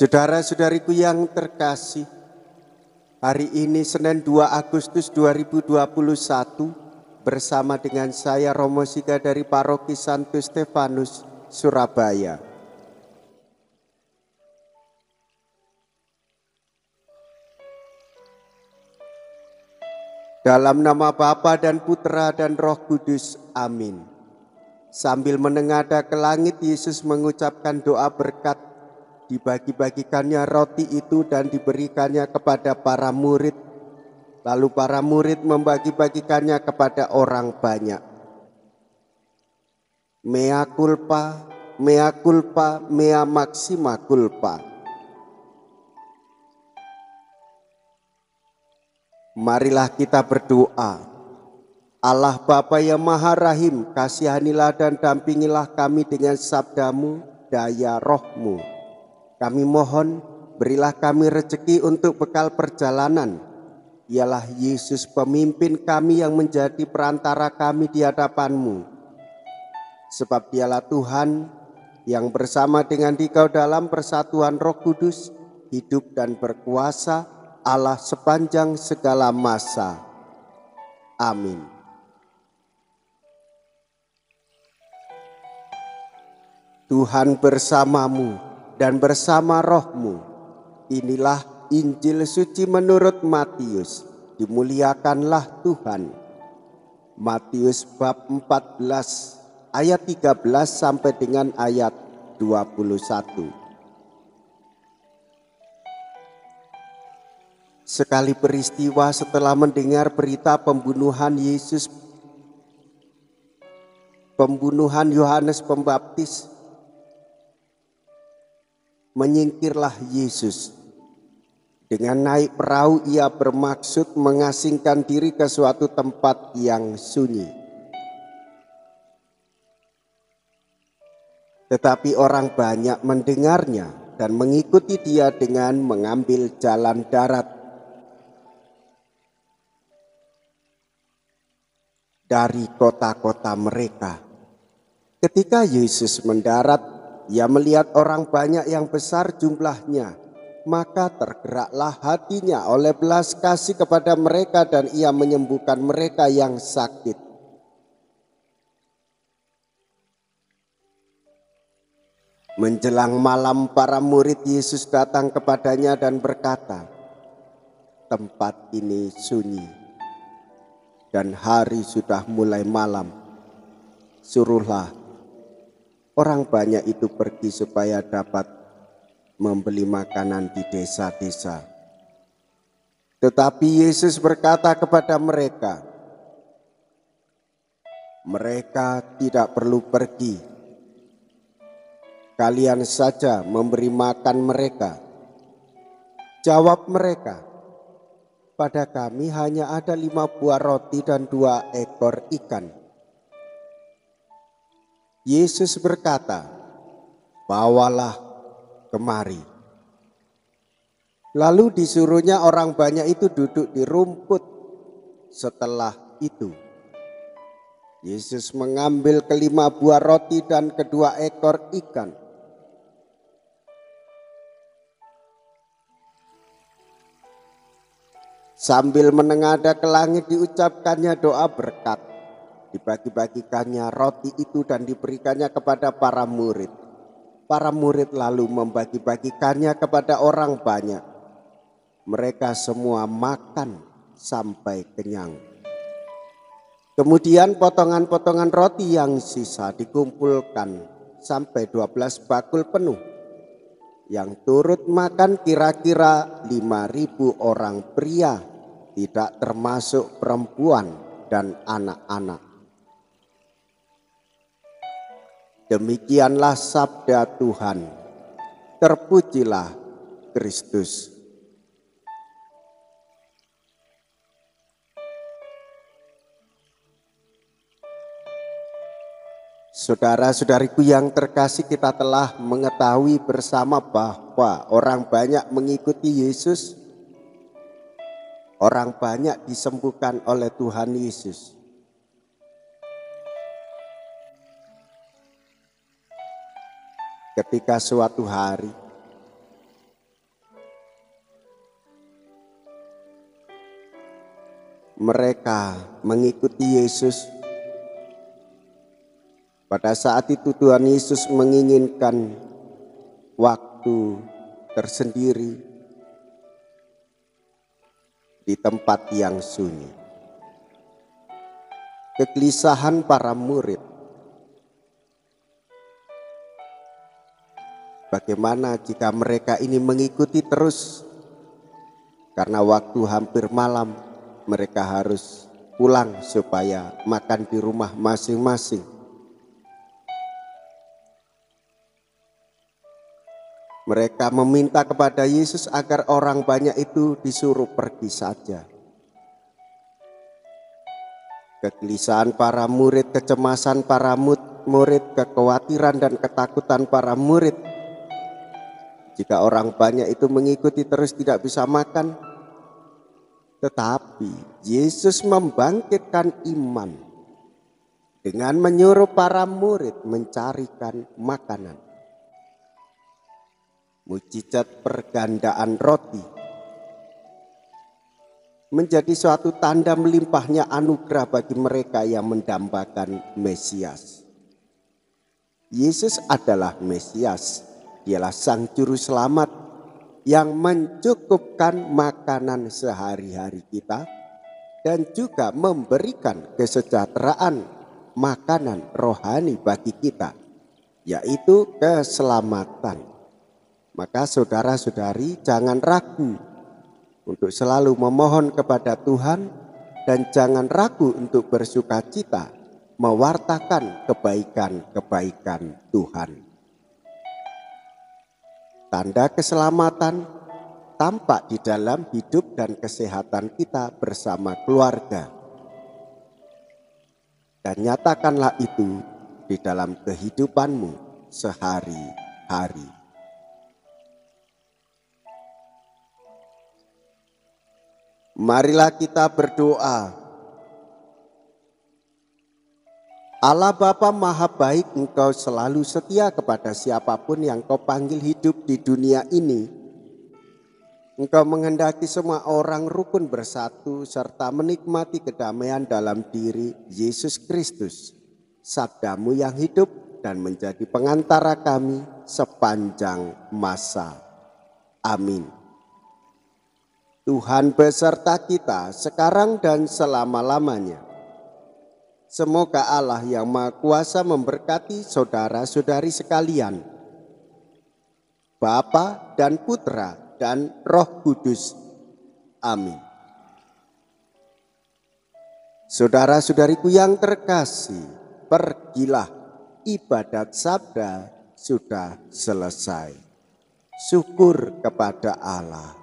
Saudara-saudariku yang terkasih, hari ini Senin 2 Agustus 2021 bersama dengan saya Romo Siga dari Paroki Santo Stefanus, Surabaya. Dalam nama Bapa dan Putra dan Roh Kudus, amin. Sambil menengadah ke langit, Yesus mengucapkan doa berkat. Dibagi-bagikannya roti itu dan diberikannya kepada para murid. Lalu para murid membagi-bagikannya kepada orang banyak. Mea culpa, mea culpa, mea maxima culpa. Marilah kita berdoa. Allah Bapa yang Maha Rahim, kasihanilah dan dampingilah kami dengan sabdamu, daya rohmu. Kami mohon, berilah kami rezeki untuk bekal perjalanan. Ialah Yesus pemimpin kami yang menjadi perantara kami di hadapanmu. Sebab dialah Tuhan yang bersama dengan Dikau dalam persatuan Roh Kudus, hidup dan berkuasa Allah sepanjang segala masa. Amin. Tuhan bersamamu dan bersama rohmu. Inilah Injil suci menurut Matius. Dimuliakanlah Tuhan. Matius bab 14 ayat 13 sampai dengan ayat 21. Sekali peristiwa setelah mendengar berita pembunuhan Yohanes Pembaptis, menyingkirlah Yesus. Dengan naik perahu ia bermaksud mengasingkan diri ke suatu tempat yang sunyi. Tetapi orang banyak mendengarnya dan mengikuti dia dengan mengambil jalan darat. Dari kota-kota mereka. Ketika Yesus mendarat, ia melihat orang banyak yang besar jumlahnya, maka tergeraklah hatinya oleh belas kasih kepada mereka dan ia menyembuhkan mereka yang sakit. Menjelang malam para murid Yesus datang kepadanya dan berkata, "Tempat ini sunyi dan hari sudah mulai malam. Suruhlah orang banyak itu pergi supaya dapat membeli makanan di desa-desa." Tetapi Yesus berkata kepada mereka, "Mereka tidak perlu pergi. Kalian saja memberi makan mereka." Jawab mereka, "Pada kami hanya ada 5 buah roti dan 2 ekor ikan." Yesus berkata, "Bawalah kemari." Lalu disuruhnya orang banyak itu duduk di rumput. Setelah itu, Yesus mengambil ke-5 buah roti dan ke-2 ekor ikan. Sambil menengadah ke langit diucapkannya doa berkat. Dibagi-bagikannya roti itu dan diberikannya kepada para murid. Para murid lalu membagi-bagikannya kepada orang banyak. Mereka semua makan sampai kenyang. Kemudian potongan-potongan roti yang sisa dikumpulkan sampai 12 bakul penuh. Yang turut makan kira-kira 5.000 orang pria, tidak termasuk perempuan dan anak-anak. Demikianlah sabda Tuhan. Terpujilah Kristus. Saudara-saudariku yang terkasih, kita telah mengetahui bersama bahwa orang banyak mengikuti Yesus. Orang banyak disembuhkan oleh Tuhan Yesus. Ketika suatu hari mereka mengikuti Yesus. Pada saat itu Tuhan Yesus menginginkan waktu tersendiri di tempat yang sunyi. Kegelisahan para murid, bagaimana jika mereka ini mengikuti terus, karena waktu hampir malam mereka harus pulang supaya makan di rumah masing-masing. Mereka meminta kepada Yesus agar orang banyak itu disuruh pergi saja. Kegelisahan para murid, kecemasan para murid, kekhawatiran dan ketakutan para murid. Jika orang banyak itu mengikuti terus tidak bisa makan. Tetapi Yesus membangkitkan iman dengan menyuruh para murid mencarikan makanan. Mujizat pergandaan roti menjadi suatu tanda melimpahnya anugerah bagi mereka yang mendambakan Mesias. Yesus adalah Mesias, dialah Sang Juru Selamat yang mencukupkan makanan sehari-hari kita dan juga memberikan kesejahteraan makanan rohani bagi kita, yaitu keselamatan. Maka saudara-saudari jangan ragu untuk selalu memohon kepada Tuhan dan jangan ragu untuk bersuka cita mewartakan kebaikan-kebaikan Tuhan. Tanda keselamatan tampak di dalam hidup dan kesehatan kita bersama keluarga. Dan nyatakanlah itu di dalam kehidupanmu sehari-hari. Marilah kita berdoa. Allah Bapa Maha Baik, Engkau selalu setia kepada siapapun yang Kau panggil hidup di dunia ini. Engkau menghendaki semua orang rukun bersatu serta menikmati kedamaian dalam diri Yesus Kristus, sabdamu yang hidup dan menjadi pengantara kami sepanjang masa. Amin. Tuhan beserta kita sekarang dan selama-lamanya. Semoga Allah yang Maha Kuasa memberkati saudara-saudari sekalian, Bapa dan Putra dan Roh Kudus. Amin. Saudara-saudariku yang terkasih, pergilah, ibadat sabda sudah selesai. Syukur kepada Allah.